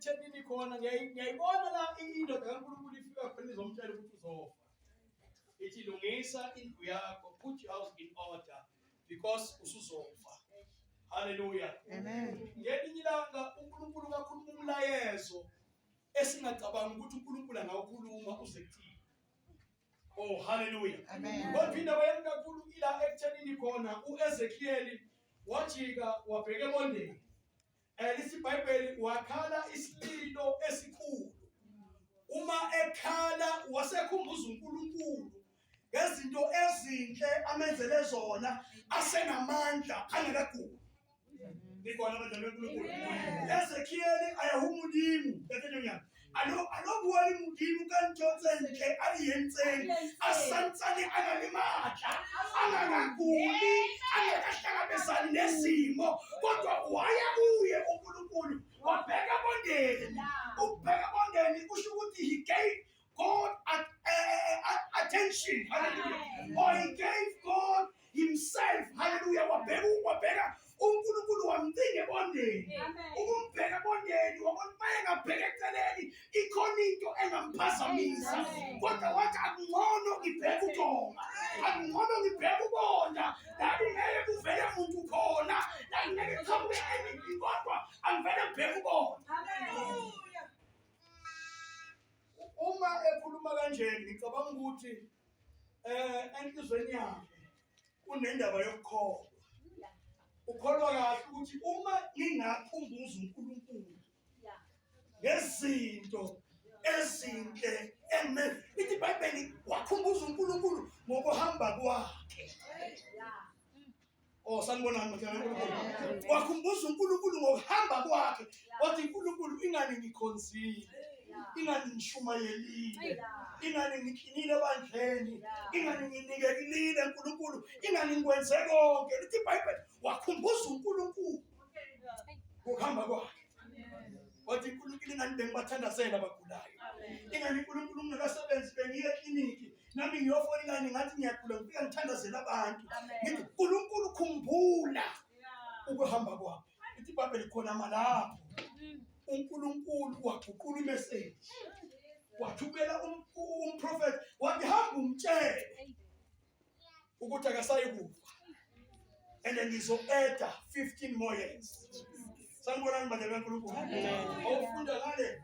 ekuthenini khona ngiyayibona la indoda kaNkulunkulu ifika khona izomtshela ukuthi uzofa. Ithi lungisa indlu yakho, put your house in order because usuzofa. Hallelujah. Amen. Ngelinye ilanga uNkulunkulu kakhuluma umlayezo esingacabanga ukuthi uNkulunkulu angawukhuluma uze kuthini. Oh, hallelujah. Amen. Kodwa wayenza kakhulu ila ekuthenini khona uEzekiel wajika wabheka emondeni. Lesi iBhayibheli wakhala isililo esikhulu. Uma ekhala wasekhumbuza uNkulunkulu ngezinto ezinhle amenzele zona asenamandla angakaguli. Ngikona abadala beNkulunkulu. Ezekiel ayahumudimu bekenyana. Alobuwali mudimu kanjotsenhle aliyentseni asantsane angalimandla angakaguli angakahlangabezani nesimo kodwa waya kuye uNkulunkulu wabheka ebondeni. Ukubheka ebondeni kusho ukuthi he gave God attention. Hallelujah. Or he gave God himself. Hallelujah. Wabheka uNkulunkulu wamcinga ebondeni. Ukumbheka ebondeni wabona bayengabheka eceleni ikhona into engamphazamisa. Kodwa wathi akungcono ngibheke uJona. Akungcono ngibheke ubonda. Lapho ngeke kuvele umuntu khona. La ngeke qhamuke enye kodwa angivele ngibheke ubonda. Hallelujah. Uma ekhuluma kanjeni ngicabanga ukuthi enhlizweni yakhe kunendaba yokukholwa. Ukholwa kahle ukuthi uma ngingakhumbuza uNkulunkulu ngezinto ezinhle ithi iBhayibheli wakhumbuza uNkulunkulu ngokuhamba kwakhe. Oh, sanibonani manje uNkulunkulu. Wakhumbuza uNkulunkulu ngokuhamba kwakhe. Wathi uNkulunkulu ingani ngikhonzile. Ingani ngishumayelile. Ingani ngiqinile ebandleni. Ingani nginikekile uNkulunkulu. Ingani ngikwenze konke. Lithi iBhayibheli wakhumbuza uNkulunkulu ngokuhamba kwakhe. Wathi uNkulunkulu ingani bengibathandazela abagulayo. Ingani uNkulunkulu ngingakasebenzi bengiye ekliniki. Nami ngiyofola ingani ngathi ngiyagula ngifika ngithandazela abantu. Ngithi uNkulunkulu khumbula ukuhamba kwakhe. Lithi iBhayibheli khona malapho. uNkulunkulu waguqula imessage. Wathumela umprofeti wathi hamba umtshele ukuthi akasayi kufa. And then ngizo-add 15 more years. Sanibonani badala kaNkulunkulu. Awufunda ngale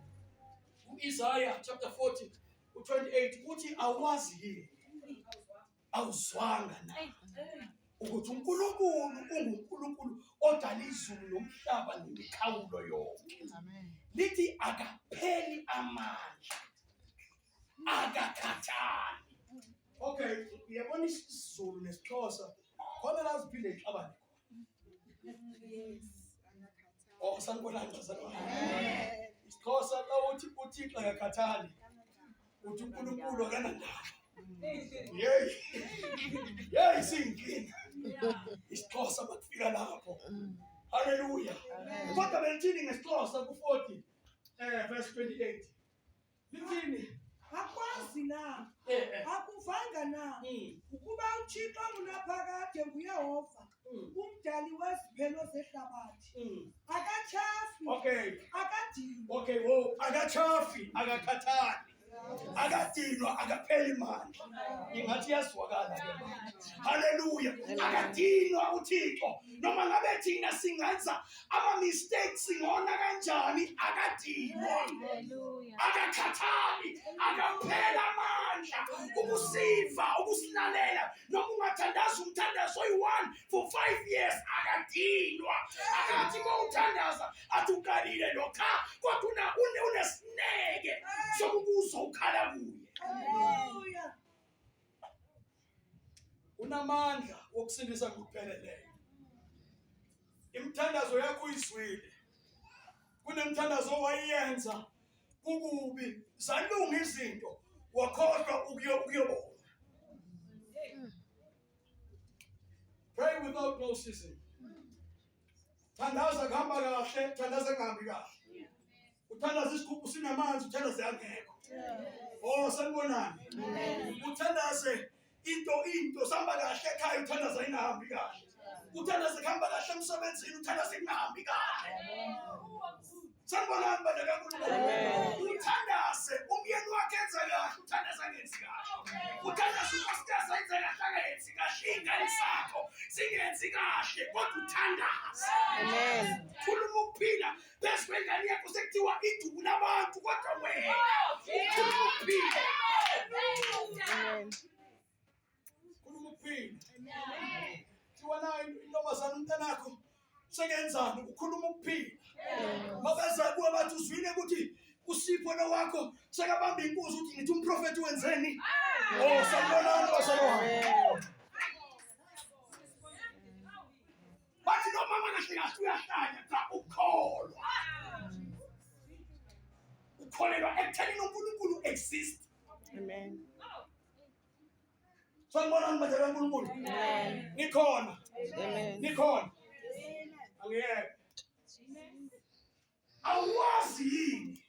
uIsaiah chapter 40 u28 uthi awazi yini awuzwanga na ukuthi uNkulunkulu unguNkulunkulu odala izulu nomhlaba nemikhawulo yonke. Amen. Lithi akapheli amandla akakhathali. Okay, uyabona isiZulu nesixhosa khona la siphinde ixabane khona. Yes. Oh, sanibonani bazalwane. Amen. Isixhosa xa uthi uThixo akakhathali uthi uNkulunkulu akanandaba. Yey sinkinga. Isixhosa bakufika lapho. Hallelujah. Kodwa belithini ngesixhosa ku40 verse 28. Lithini? Akwazi na. Akuvanga na. Ukuba uThixo ngunaphakade nguYehova. Umdali weziphelo zehlabathi. Akachafi. Okay. Akadinwa. Okay, wo akachafi, akakhathali. Akadinwa akapheli mandla. Ingathi yazwakala ke manje. Hallelujah. Akadinwa uThixo. Noma ngabe thina singenza ama mistakes ngona kanjani akadinwa. Hallelujah. Akakhathali, akaphela amandla ukusiva, ukusilalela. Noma ungathandaza umthandazo oyi1 for 5 years akadinwa. Akathi mawuthandaza athi uqalile lokha kodwa unesineke sokubuzwa ukhala kuye. Hallelujah. Unamandla wokusindisa ngokupheleleyo. Imthandazo yakho uyizwile. Kunemthandazo owayenza kukubi, zalunga izinto wakhohlwa ukuyobona. Pray without no ceasing. Thandaza kuhamba kahle, thandaza kungahambi kahle. Uthandaza isigubhu sinamanzi, uthandaze angekho. Oh, sanibonani. Uthandaze into samba kahle ekhaya, uthandaza ingahambi kahle. Uthandaze kuhamba kahle emsebenzini, uthandaze kungahambi kahle. Sanibonani bandla kaNkulunkulu. Uthandaze umyeni wakhe enze kahle, uthandaze angenzi kahle. Uthandaze unkosikazi ayenze kahle angenzi kahle. Iy'ngane zakho zingenzi kahle kodwa uthandaze. Amen. Khuluma ukuphila phezu kwengane yakho sekuthiwa iduku labantu kodwa wena khuluma ukuphila. Amen. Khuluma ukuphila. Kuthiwa nayo intombazane umntanakho sekenzani ukhuluma ukuphila. Mabeza kuwe bathi uzwile ukuthi uSipho lo wakho sekabamba inkuzi uthi ngithi umprofeti wenzeni? Oh sanibonani bazalwane. Bathi lo mama kahle kahle uyahlanya cha ukholwa. Ukholelwa ekuthenini uNkulunkulu exist. Amen. Sanibonani bazalwane kaNkulunkulu. Amen. Nikhona. Amen. Nikhona. Angiyeke. Awazi yini?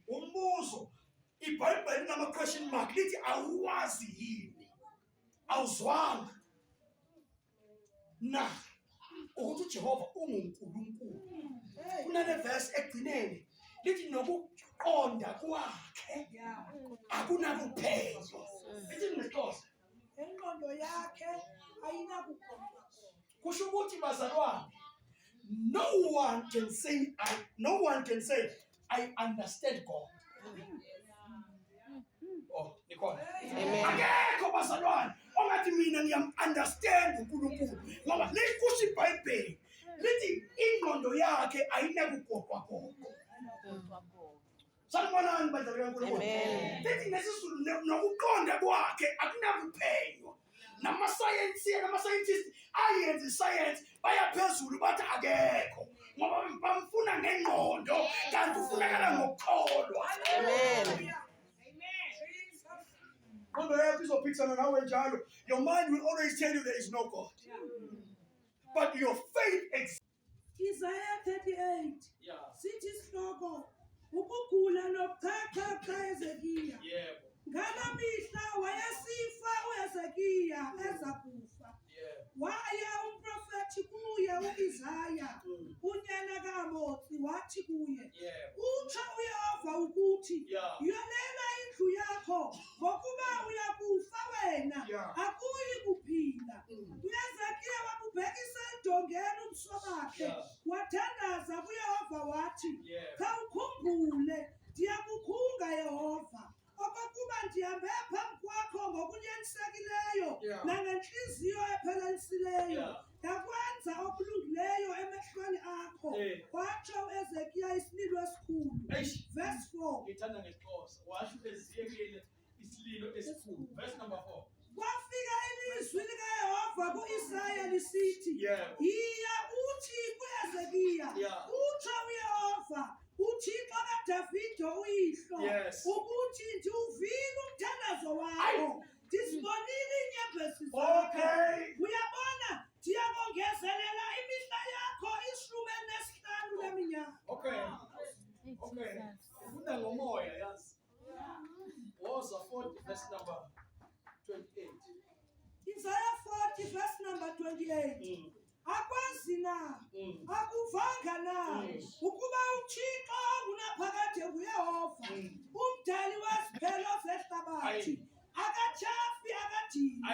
Umbuzo. iBhayibheli linama question mark lithi awazi yini? Awuzwanga. Na ukuthi uJehova unguNkulunkulu. Kunale verse egcineni lithi nokuqonda kwakhe akunakuphezwa. Lithi ngeXhosa ingqondo yakhe ayinakukhomba. kusho ukuthi bazalwane no one can say I understand God. Oh, nikhona. Amen. Akekho bazalwane ongathi mina ngiyam-understand uNkulunkulu ngoba likusho iBhayibheli lithi ingqondo yakhe ayinakugoqwagoqwa. Sanibonani badlali kaNkulunkulu. Amen. Lithi ngesizulu nokuqonda kwakhe akunakuphenywa. Nama-scientists ayenza isayensi bayaphezulu bathi akekho ngoba bamfuna ngengqondo kanti ufunakala ngokukholwa. Amen. Ingqondo yakho izophikisana nawe njalo. Your mind will always tell you there is no God. But your faith exists. Isaiah 38 Yeah. sithi isihloko ukugula nokuchacha Hezekiya. Yebo. Ngala mihla wayesifa uHezekiya ezakufa. Yebo. Waya umprofethi kuye uIsaya unyana kaAmosi wathi kuye Yebo. utsho uYehova ukuthi Yeah. yolela indlu yakho ngokuba uyakufa wena Yeah. akuyi kuphila. uHezekiya wakubhekisa edongeni ubuso bakhe Yeah. wathandaza kuYehova wathi Yebo. khawukhumbule ndiyakukhunga Yehova okokuba ndihambe phambi kwakho ngokunyanisekileyo Yeah. nangenhliziyo ephelelisileyo Yeah. yakwenza okulungileyo emehlweni akho. Watsho uHezekiya isililo esikhulu. Eish. Verse 4 Ngithanda ngeXhosa. Washo Ezekiyeli isililo esikhulu. Verse number 4. kwafika ilizwi likaYehova ku-Isaya lisithi Yebo. yiya uthi kuHezekiya Yeah. utsho uYehova uThixo kaDavida uyihlo Yes. ukuthi ndiwuvile umthandazo wakho ndizibonile iinyembezi zakho. Okay. Uyabona ndiyakongezelela imihla yakho 15 leminyaka. Okay. Okay. Ufunda ngomoya yazi. Woza 40 verse number 28. Isaiah 40 verse number 28 akwazi na akuvanga na ukuba uThixo unaphakade nguYehova umdali weziphelo zehlabathi akatshafi akadinwa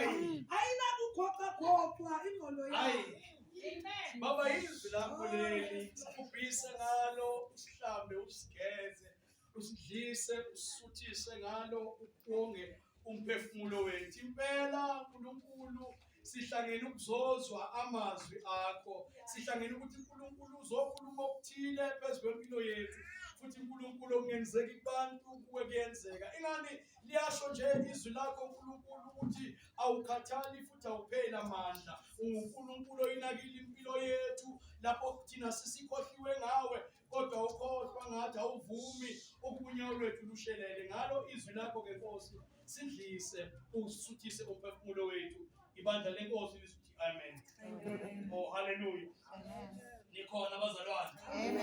ayinakugoqagoqwa ingqondo yakhe. Amen. Baba izwi lakho leli sikubhise ngalo usihlambe usigeze usidlise usisuthise ngalo uqonge umphefumulo wethu. Impela uNkulunkulu sihlangene ukuzozwa amazwi akho. Sihlangene ukuthi uNkulunkulu uzokhuluma okuthile phezu kwempilo yethu. Futhi uNkulunkulu okungenzeki kubantu kuwe kuyenzeka. Ingani liyasho nje izwi lakho uNkulunkulu ukuthi awukhathali futhi awupheli amandla. UNkulunkulu oyinakile impilo yethu lapho thina sisikhohliwe ngawe kodwa ukhohlwa ngathi awuvumi ukunyawo lwethu lushelele. Ngalo izwi lakho ke Nkosi sidlise usisuthise umphefumulo wethu. Ibandla leNkosi lithi amen. Oh hallelujah. Nikhona bazalwane. Amen.